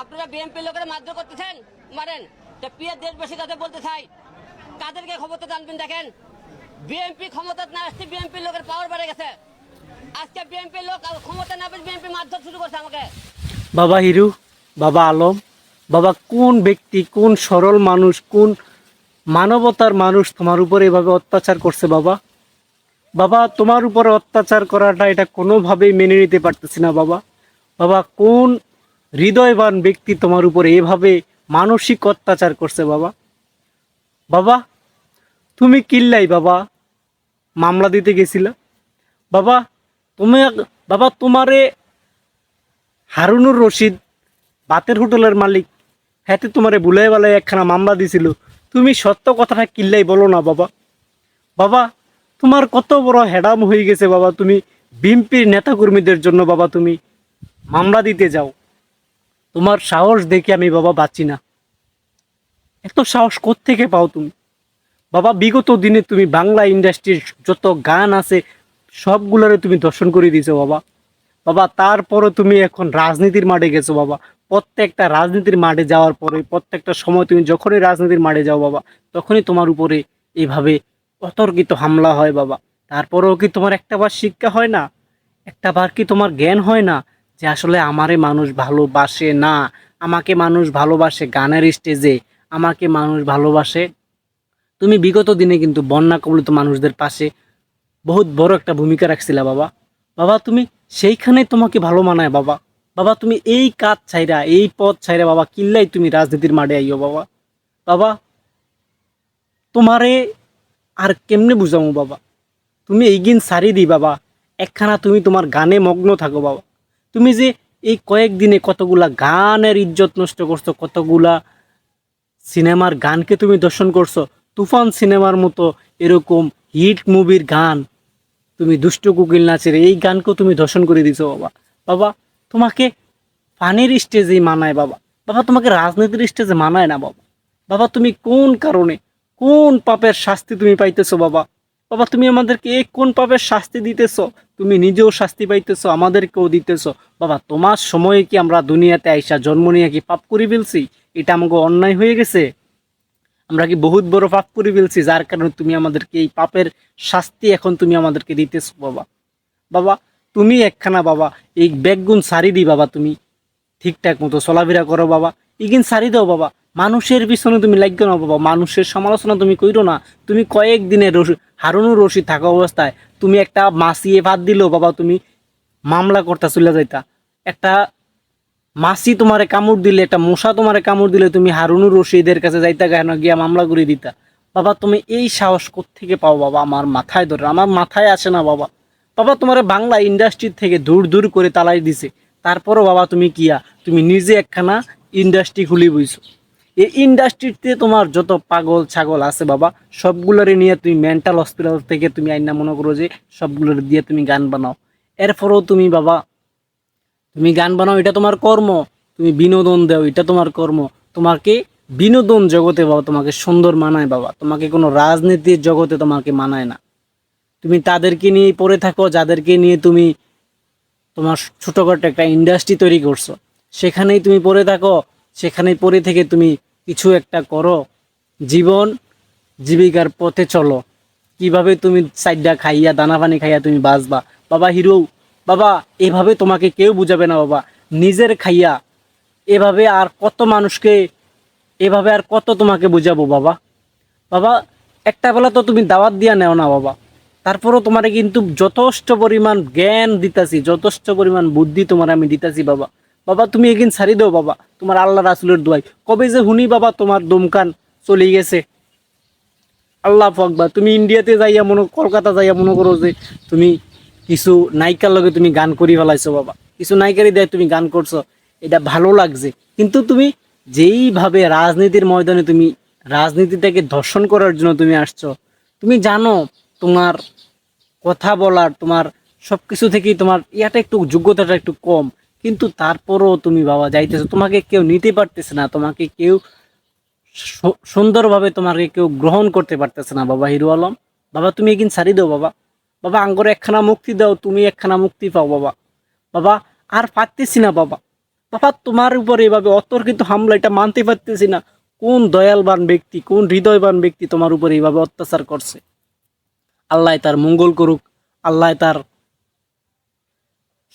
আপনারা বিএনপি লোকেরা মারধর করতেছেন, মারেন। প্রিয় দেশবাসী কাছে বলতে চাই, কাদেরকে ক্ষমতা জানবেন দেখেন, বিএনপি ক্ষমতা না আসছে বিএনপি লোকের পাওয়ার বেড়ে গেছে। আজকে বিএনপি লোক ক্ষমতা না পেয়ে বিএনপি মারধর শুরু করছে আমাকে। বাবা হিরু, বাবা আলম, বাবা কোন ব্যক্তি, কোন সরল মানুষ, কোন মানবতার মানুষ তোমার উপরে এভাবে অত্যাচার করছে বাবা? বাবা তোমার উপরে অত্যাচার করাটা এটা কোনোভাবেই মেনে নিতে পারতেছি না বাবা। বাবা কোন হৃদয়বান ব্যক্তি তোমার উপরে এভাবে মানসিক অত্যাচার করছে বাবা? বাবা তুমি কিল্লাই বাবা মামলা দিতে গেছিলা বাবা? তুমি বাবা তোমারে হারুনুর রশিদ বাতের হোটেলের মালিক হাতে তোমারে বুলাই বেলায় একখানা মামলা দিছিল, তুমি সত্য কথাটা কিল্লাই বলো না বাবা? বাবা তোমার কত বড় হেডাম হয়ে গেছে বাবা, তুমি বিএনপির নেতাকর্মীদের জন্য বাবা তুমি মামলা দিতে যাও। তোমার সাহস দেখে আমি বাবা বাঁচি না। এত সাহস কোত্থেকে পাও তুমি বাবা? বিগত দিনে তুমি বাংলা ইন্ডাস্ট্রির যত গান আছে সবগুলোরে তুমি দর্শন করে দিয়েছো বাবা। বাবা তারপরও তুমি এখন রাজনীতির মাঠে গেছো বাবা। প্রত্যেকটা রাজনীতির মাঠে যাওয়ার পরে প্রত্যেকটা সময় তুমি যখনই রাজনীতির মাঠে যাও বাবা, তখনই তোমার উপরে এভাবে অতর্কিত হামলা হয় বাবা। তারপরেও কি তোমার একটাবার শিক্ষা হয় না? একটাবার কি তোমার জ্ঞান হয় না যে আসলে আমারে মানুষ ভালোবাসে না? আমাকে মানুষ ভালোবাসে গানের স্টেজে, আমাকে মানুষ ভালোবাসে। তুমি বিগত দিনে কিন্তু বন্যা কবলিত মানুষদের পাশে বহুত বড় একটা ভূমিকা রাখছিলা বাবা। বাবা তুমি সেইখানে তোমাকে ভালো মানায় বাবা। বাবা তুমি এই কাজ ছাইরা, এই পথ ছাইরা বাবা কিল্লাই তুমি রাজনীতির মাঠে আইও বাবা। বাবা তোমারে আর কেমনে বুঝামু বাবা? তুমি এইগিন সারি দি বাবা, একখানা তুমি তোমার গানে মগ্ন থাকো বাবা। তুমি যে এই কয়েকদিনে কতগুলা গানের ইজ্জত নষ্ট করছো, কতগুলা সিনেমার গানকে তুমি দর্শন করছো। তুফান সিনেমার মতো এরকম হিট মুভির গান, তুমি দুষ্ট কোকিল নাচের এই গানকেও তুমি দর্শন করে দিছো বাবা। বাবা তোমাকে ফানির স্টেজেই মানায় বাবা। বাবা তোমাকে রাজনীতির স্টেজে মানায় না বাবা। বাবা তুমি কোন কারণে, কোন পাপের শাস্তি তুমি পাইতেছো বাবা? বাবা তুমি আমাদেরকে এই কোন পাপের শাস্তি দিতেছো? তুমি নিজেও শাস্তি পাইতেছো, আমাদেরকেও দিতেছো বাবা। তোমার সময়ে কি আমরা দুনিয়াতে আইসা জন্ম নিয়ে কি পাপ করে ফেলছি? এটা আমাকে অন্যায় হয়ে গেছে? আমরা কি বহুত বড় পাপ করে ফেলছি যার কারণে তুমি আমাদেরকে এই পাপের শাস্তি এখন তুমি আমাদেরকে দিতেছো বাবা? বাবা তুমি একখানা বাবা এই ব্যাগগুন সারি দি বাবা, তুমি ঠিকঠাক মতো চলাফেরা করো বাবা। ইগিন সারি দাও বাবা, মানুষের পিছনে তুমি লাগো না বাবা, মানুষের সমালোচনা তুমি কইরো না। তুমি কয়েকদিনে হারুনুর রশিদ থাকা অবস্থায় তুমি একটা মাসিয়ে ভাত দিলেও বাবা তুমি মামলা করতে চলে যাইতা। একটা মাছি তোমারে কামড় দিলে, একটা মশা তোমারে কামড় দিলে তুমি হারুনুর রশিদের কাছে যাইতা কেন, গিয়া মামলা করে দিতা। বাবা তুমি এই সাহস কোত্থেকে পাও বাবা? আমার মাথায় ধরে, আমার মাথায় আসে না বাবা। বাবা তোমার বাংলা ইন্ডাস্ট্রি থেকে দূর দূর করে তালাই দিছে, তারপরও বাবা তুমি কিয়া তুমি নিজে একখানা ইন্ডাস্ট্রি খুলি বইছো। এই ইন্ডাস্ট্রিতে তোমার যত পাগল ছাগল আছে বাবা, সবগুলোরে নিয়ে তুমি মেন্টাল হসপিটাল থেকে তুমি আইনা মনে করো যে সবগুলোর দিয়ে তুমি গান বানাও। এরপরও তুমি বাবা তুমি গান বানাও, এটা তোমার কর্ম। তুমি বিনোদন দাও, এটা তোমার কর্ম। তোমাকে বিনোদন জগতে বাবা তোমাকে সুন্দর মানায় বাবা, তোমাকে কোনো রাজনীতির জগতে তোমাকে মানায় না। তুমি তাদেরকে নিয়ে পড়ে থাকো যাদেরকে নিয়ে তুমি তোমার ছোটোখাটো একটা ইন্ডাস্ট্রি তৈরি করছো, সেখানেই তুমি পড়ে থাকো। সেখানেই পড়ে থেকে তুমি কিছু একটা করো, জীবন জীবিকার পথে চলো। কিভাবে তুমি সাইডা খাইয়া দানা পানি খাইয়া তুমি বাঁচবা বাবা হিরো? বাবা এভাবে তোমাকে কেউ বুঝাবে না বাবা। নিজের খাইয়া এভাবে আর কত মানুষকে, এভাবে আর কত তোমাকে বুঝাবো বাবা? বাবা একটা বেলা তো তুমি দাওয়াত দিয়া নেও না বাবা, তারপরও তোমারে কিন্তু যথেষ্ট পরিমাণ জ্ঞান দিতাছি, যথেষ্ট পরিমাণ বুদ্ধি তোমার আমি দিতাছি বাবা। বাবা তুমি এগিন ছাড়ি দাও বাবা, তোমার আল্লাহ রাসুলের দোয়াই। কবে যে হুনি বাবা তোমার দমকান চলে গেছে, আল্লাহ আকবার। তুমি ইন্ডিয়াতে যাইয়া কলকাতা যাইয়া মনে করো যে তুমি কিছু নায়িকার লগে তুমি গান করি ফেলাইছো বাবা, কিছু নায়িকারই দেয় তুমি গান করছো, এটা ভালো লাগছে। কিন্তু তুমি যেইভাবে রাজনীতির ময়দানে তুমি রাজনীতিটাকে ধর্ষণ করার জন্য তুমি আসছো, তুমি জানো তোমার কথা বলার, তোমার সব কিছু থেকেই তোমার ইয়াটা একটু যোগ্যতাটা একটু কম, কিন্তু তারপরও তুমি বাবা যাইতেছো। তোমাকে কেউ নিতে পারতেছে না, তোমাকে কেউ সুন্দরভাবে তোমাকে কেউ গ্রহণ করতে পারতেছে না বাবা হিরো আলম। বাবা তুমি একদিন ছাড়ি দাও বাবা। বাবা আঙ্গরে একখানা মুক্তি দাও, তুমি একখানা মুক্তি পাও বাবা। বাবা আর পারতেছি না বাবা। বাবা তোমার উপর এভাবে অতর্কিত হামলা, এটা মানতে পারতেছি না। কোন দয়ালবান ব্যক্তি, কোন হৃদয়বান ব্যক্তি তোমার উপর এইভাবে অত্যাচার করছে? আল্লাহ তার মঙ্গল করুক, আল্লাহ তার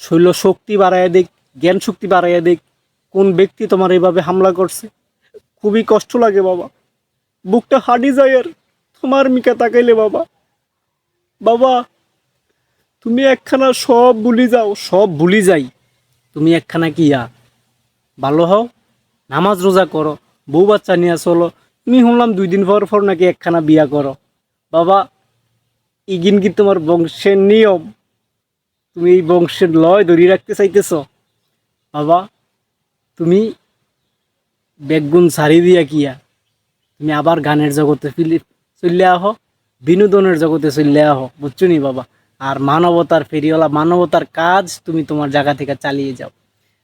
শৈল শক্তি বাড়াইয়া দিক, জ্ঞান শক্তি বাড়াইয়া দিক। কোন ব্যক্তি তোমার এইভাবে হামলা করছে? খুবই কষ্ট লাগে বাবা, বুকটা হাঁটি যায় আর তোমার মিকা তাকাইলে বাবা। বাবা তুমি একখানা সব ভুলি যাও, সব ভুলি যাই, তুমি একখানা কিয়া ভালো হও, নামাজ রোজা করো, বউ বাচ্চা নিয়ে চলো। তুমি শুনলাম 2 দিন পর পর নাকি একখানা বিয়া করো। বাবা ইগিন কি তোমার বংশের নিয়ম? তুমি এই বংশের লয় ধরিয়ে রাখতে চাইতেছ? বাবা তুমি বেগুন ছাড়ি দিয়া কিয়া তুমি আবার গানের জগতে চলে আহো, বিনোদনের জগতে চলে আহো, বুঝছো নি বাবা? আর মানবতার ফেরিওয়ালা, মানবতার কাজ তুমি তোমার জায়গা থেকে চালিয়ে যাও।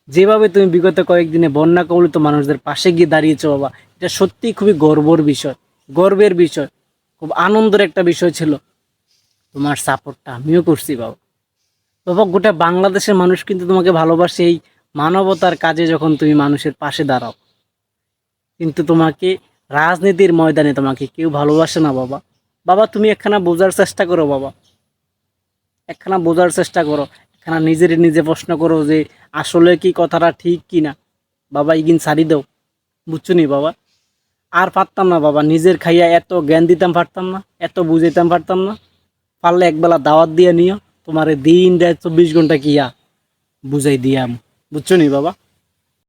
যেভাবে তুমি বিগত কয়েকদিনে বন্যা কবলিত মানুষদের পাশে গিয়ে দাঁড়িয়েছো বাবা, এটা সত্যিই খুবই গর্বের বিষয়, গর্বের বিষয়, খুব আনন্দের একটা বিষয় ছিল। তোমার সাপোর্টটা আমিও করছি বাবা। বাবা গোটা বাংলাদেশের মানুষ কিন্তু তোমাকে ভালোবাসে এই মানবতার কাজে, যখন তুমি মানুষের পাশে দাঁড়াও। কিন্তু তোমাকে রাজনীতির ময়দানে তোমাকে কেউ ভালোবাসে না বাবা। বাবা তুমি একখানা বোঝার চেষ্টা করো বাবা, একখানা বোঝার চেষ্টা করো, একখানা নিজের নিজে প্রশ্ন করো যে আসলে কি কথাটা ঠিক কি না। বাবা ইগিন ছাড়ি দাও, বুঝছো নি বাবা? আর পারতাম না বাবা, নিজের খাইয়া এত জ্ঞান দিতাম পারতাম না, এত বুঝাইতাম পারতাম না। পারলে একবেলা দাওয়াত দিয়ে নিও, তোমারে দিন রাত 24 ঘন্টা কিয়া বুঝাই দিয়াম, বুঝছো নি বাবা?